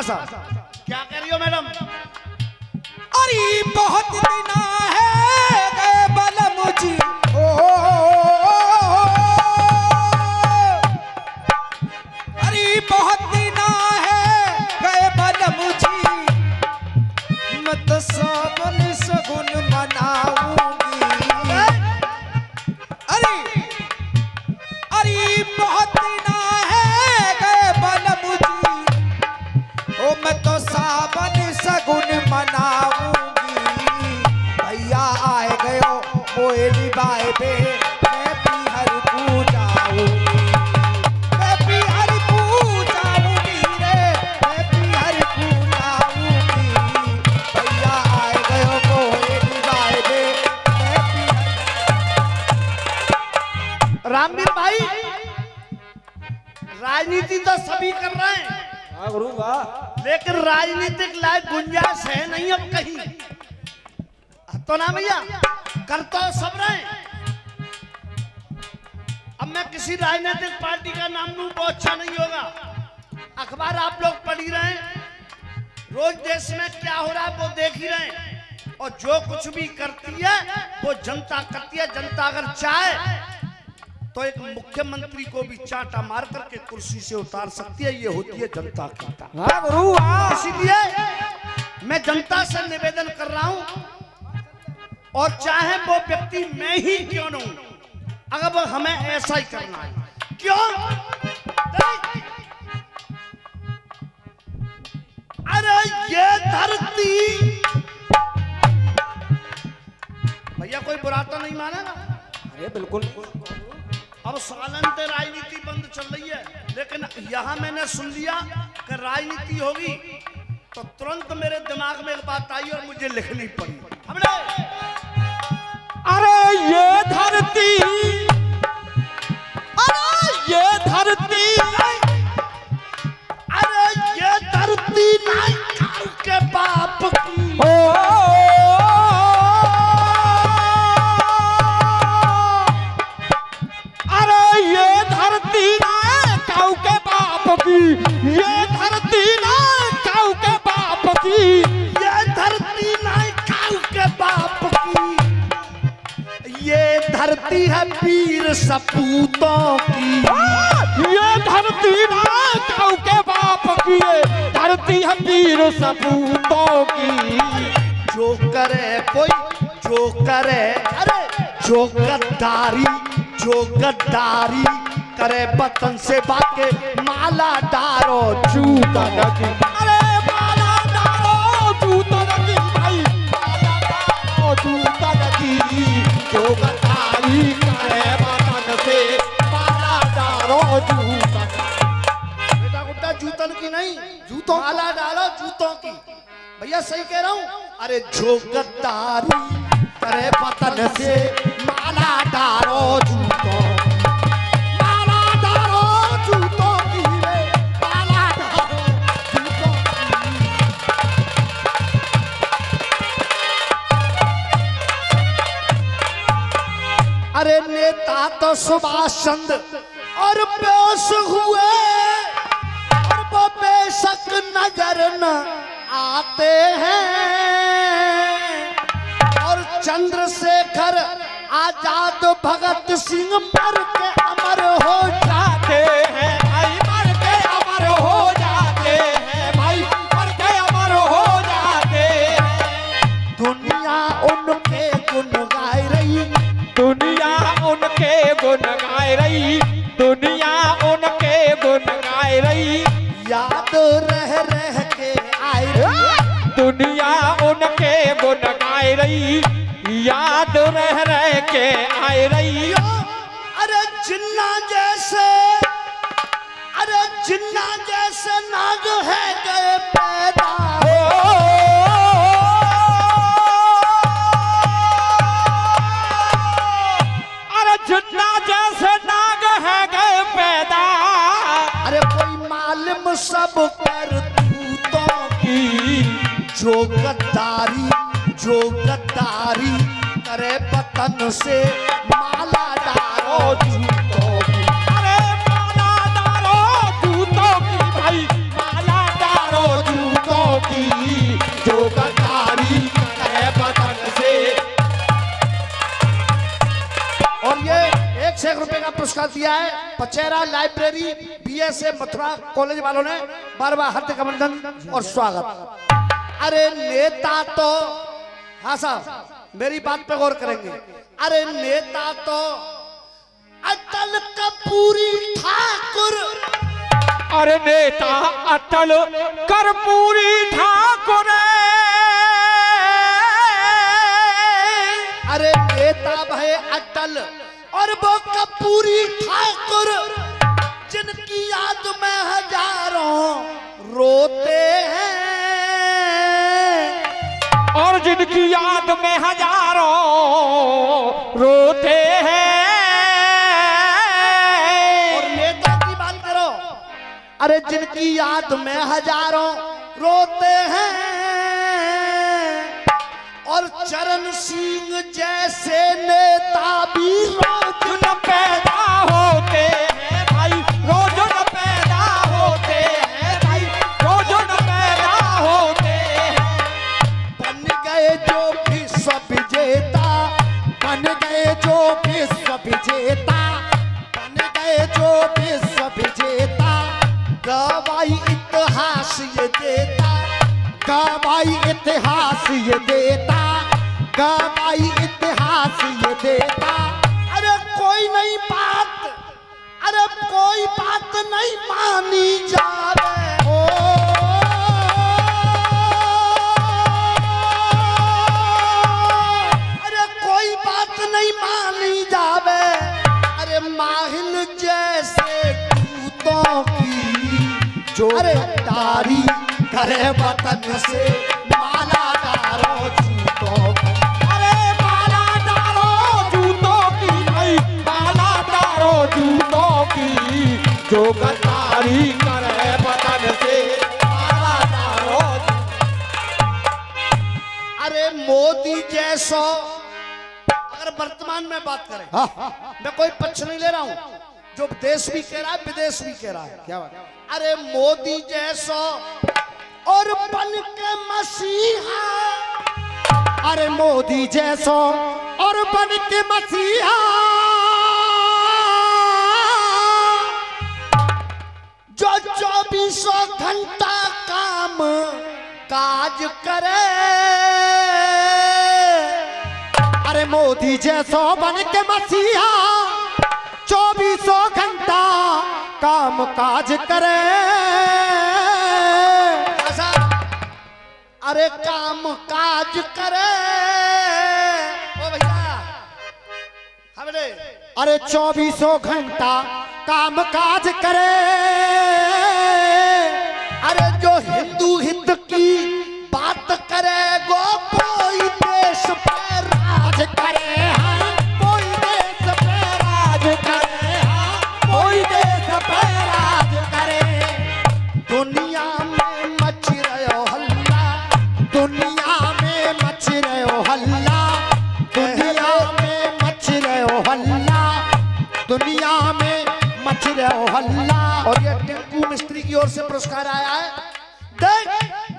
साहब क्या कह रही हो मैडम? अरे बहुत दिन है गए बलम जी, ओ अरे बहुत दिन है गए बलम जी, मैं तो सावन सगुन मनाऊंगी। अरे अरे बहुत दिन है गए बलम जी, ओ मैं तो सावन सगुन मनाऊंगी। भैया आए गयो मोएली बाए पे, मैं पीहर पूजाऊंगी, मैं पीहर पूजाऊंगी रे, मैं पीहर पूजाऊंगी। भैया आए गयो मोएली बाए पे, मैं पीहर। रामवीर भाई राजनीति तो सभी कर रहे हैं, हाँ गुरु वाह, लेकिन राजनीतिक लायक गुंजाइश है नहीं अब कहीं, तो ना भैया कर तो सब रहे हैं। अब मैं किसी राजनीतिक पार्टी का नाम लूं तो अच्छा नहीं होगा। अखबार आप लोग पढ़ ही रहे हैं, रोज देश में क्या हो रहा है वो देख ही रहे हैं, और जो कुछ भी करती है वो जनता करती है। जनता अगर चाहे तो एक मुख्यमंत्री को भी चांटा मार करके कुर्सी से उतार सकती है, ये होती है जनता की ताकत। हाँ गुरु वाह। इसीलिए मैं जनता से निवेदन कर रहा हूं, और चाहे वो व्यक्ति मैं ही क्यों न हूं, अगर हमें ऐसा ही करना है। क्यों? अरे ये धरती, भैया कोई बुरा तो नहीं माना ना? अरे बिल्कुल। अब सालन से राजनीति बंद चल रही है, लेकिन यहाँ मैंने सुन लिया कि राजनीति होगी, तो तुरंत मेरे दिमाग में एक बात आई और मुझे लिखनी पड़ी। हमने अरे ये धरती, अरे ये धरती, अरे ये धरती नहीं खाऊ के बाप की, अरे ये धरती ना काऊ के बाप की, ये धरती ना काऊ के बाप की, ये धरती नहीं खाऊ के बाप की, ये धरती है वीर सपूतों की, ये धरती ना काऊ के बाप की, ये धरती है वीर सपूतों की। जो करे कोई, जो करे, अरे जो गद्दारी करे वतन से बाके, माला डारो जूता नकी, अरे माला डारो जूता नकी भाई, माला डारो जूता नकी। जो गद्दारी करे वतन से, माला डारो जूता नकी। बेटा गुड्डा जूतन की नहीं, जूतों माला डालो जूतों की। भैया सही कह रहा हूँ। अरे जो गद्दारी करे वतन से, माला डारो जूतों, माला डारो जूतों की रे, माला डारो जूतों की। अरे नेता तो सुभाष चंद्र और पेश हुए, और वो बेशक नजर न आते हैं, और चंद्रशेखर आजाद भगत सिंह मर के अमर हो जाते हैं भाई, मर के अमर हो जाते हैं भाई, मर के अमर हो जाते हैं। दुनिया उनके गुण गाय रही, दुनिया उनके गुण गाय रही, दुनिया उनके गुण गाय रही, याद रह रह के आए रही, दुनिया उनके गुण गाय रही, याद रह रह के आए रही। अरे जिन्ना जैसे, अरे जिन्ना जैसे नाग है गए पैदा, अरे जिन्ना जैसे नाग है गए पैदा, अरे कोई मालूम सब करतूतों की, जो गद्दारी करे वतन से, माला डारो जूतों की, अरे माला डारो जूतों की भाई, माला डारो जूतों का पुरस्कार दिया है Pochera library BSA Mathura college वालों ने। बार-बार हार्दिक अभिनंदन और स्वागत। अरे नेता तो, हाँ साहब मेरी बात पे गौर करेंगे। अरे नेता तो अटल कपूरी ठाकुर, अरे नेता अटल कर्पूरी ठाकुर, अरे नेता भय अटल और वो कपूरी ठाकुर, जिनकी याद में हजारों रोते हैं, और जिनकी याद में हजारों रोते हैं। और नेता की बात करो, अरे जिनकी याद में हजारों रोते हैं, और चरण सिंह जैसे नेता भी रोज न पैदा होते हैं भाई, रोज न पैदा होते हैं भाई, रोज न पैदा होते हैं। बन गए जो विश्व विजेता, बन गए जो विश्व विजेता, बन गए जो विश्व विजेता, गवाही इतिहास ये देता, गवाही इतिहास ये देता, गवाही इतिहास ये देता। अरे कोई नहीं बात, अरे कोई बात नहीं मानी जावे, ओ अरे कोई बात नहीं मानी जावे। अरे माहिल जैसे दूतों की जो अरे तारी करे वतन से, माला डारो जूतों को, अरे माला डालो जूतों की भाई, माला डालो जूतों की, जो गद्दारी करे वतन से, माला डालो। अरे मोदी जैसो, अगर वर्तमान में बात करें, मैं कोई पक्ष नहीं ले रहा हूं, जो देश भी कह रहा है विदेश भी कह रहा है, क्या बात? अरे मोदी जैसो और बन के मसीहा, अरे मोदी जैसो और बन के मसीहा, जो 24 घंटा काम काज करे, अरे मोदी जैसो बन के मसीहा, 24 घंटा काम काज करे। ऐसा अरे काम काज करे, ओ भैया हमने अरे 24 घंटा काम काज करे। अरे जो हिंदू हित की बात करे, गो कोई देश पे राज करे, हाँ, कोई देश पे राज करे, हाँ, कोई देश पे राज करे। दुनिया में मच रहो हल्ला, दुनिया में मच रहो हल्ला, दुनिया में मच रहो हल्ला, दुनिया में मच रहो हल्ला। और ये टिंकू मिस्त्री की ओर से पुरस्कार आया है। देख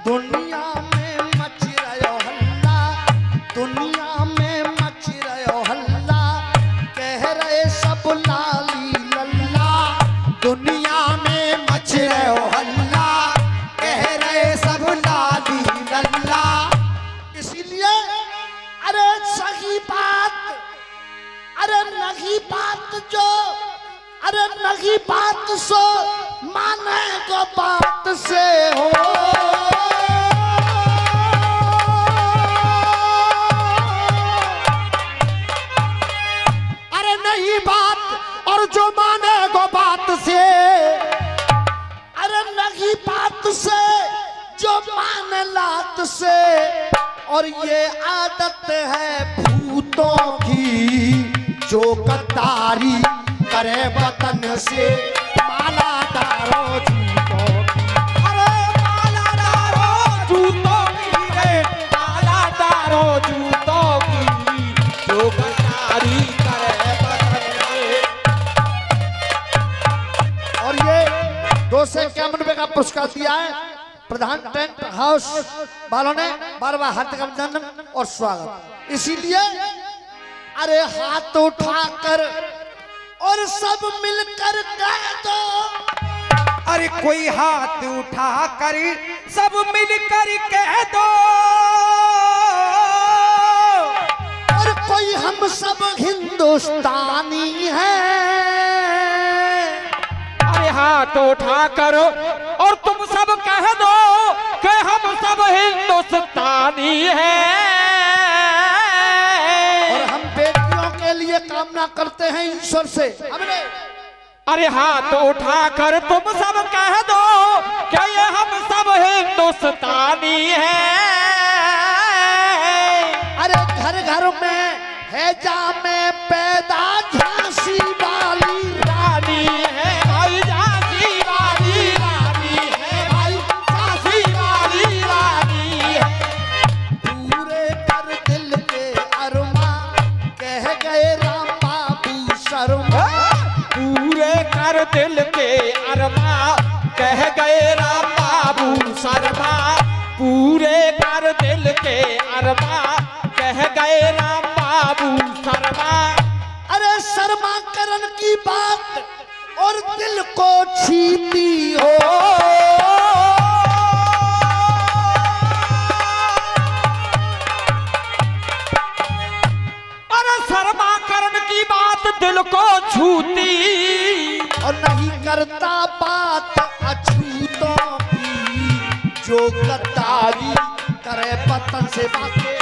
दुनिया में मच रहो हल्ला, दुनिया में मच रहो हल्ला, कह रहे सब लाली लल्ला, दुनिया में मच रहो हल्ला, कह रहे सब लाली लल्ला। इसीलिए अरे सही बात, अरे नगी बात जो, अरे नगी बात सो माने को बात से हो। अरे नहीं बात और जो माने गो बात से, अरे नगी बात से जो माने लात से, और ये आदत है भूतों की जो गद्दारी करे वतन से, माला डारो जूतों की। अरे माला डालो जूतों की रे, माला डालो जूतों की, जो गद्दारी करे वतन से। और ये 291 का पुरस्कार दिया है प्रधान टेंट हाउस वालों ने। बार-बार हार्दिक अभिनंदन और स्वागत। इसीलिए अरे हाथ उठाकर और सब मिलकर कह दो। अरे कोई हाथ उठा कर सब मिलकर कह दो। और कोई हम सब हिंदुस्तानी हैं। अरे हाथ उठा करो और तुम सब कह दो कि हम सब हिंदुस्तानी हैं। और हम बेटियों के लिए कामना करते हैं ईश्वर से। हमने अरे हाथ उठा कर तुम सब कह दो क्या ये हम सब हिंदुस्तानी हैं। अरे घर घर में है जामे पैदा झांसी वाली रानी है भाई, झांसी वाली रानी है भाई, झांसी वाली रानी है। पूरे कर दिल के अरमा कह गए राम बाबू शर्मा। पूरे कर दिल के अरमा कह गए राम बाबू शर्मा। पूरे कर दिल के अरमा कह गए राम बाबू शर्मा। अरे शर्मा करण की बात और दिल को छीती हो। अरे शर्मा करण की बात दिल को छूती और नहीं करता बात अछूतों की, जो गद्दारी करे वतन से बातें।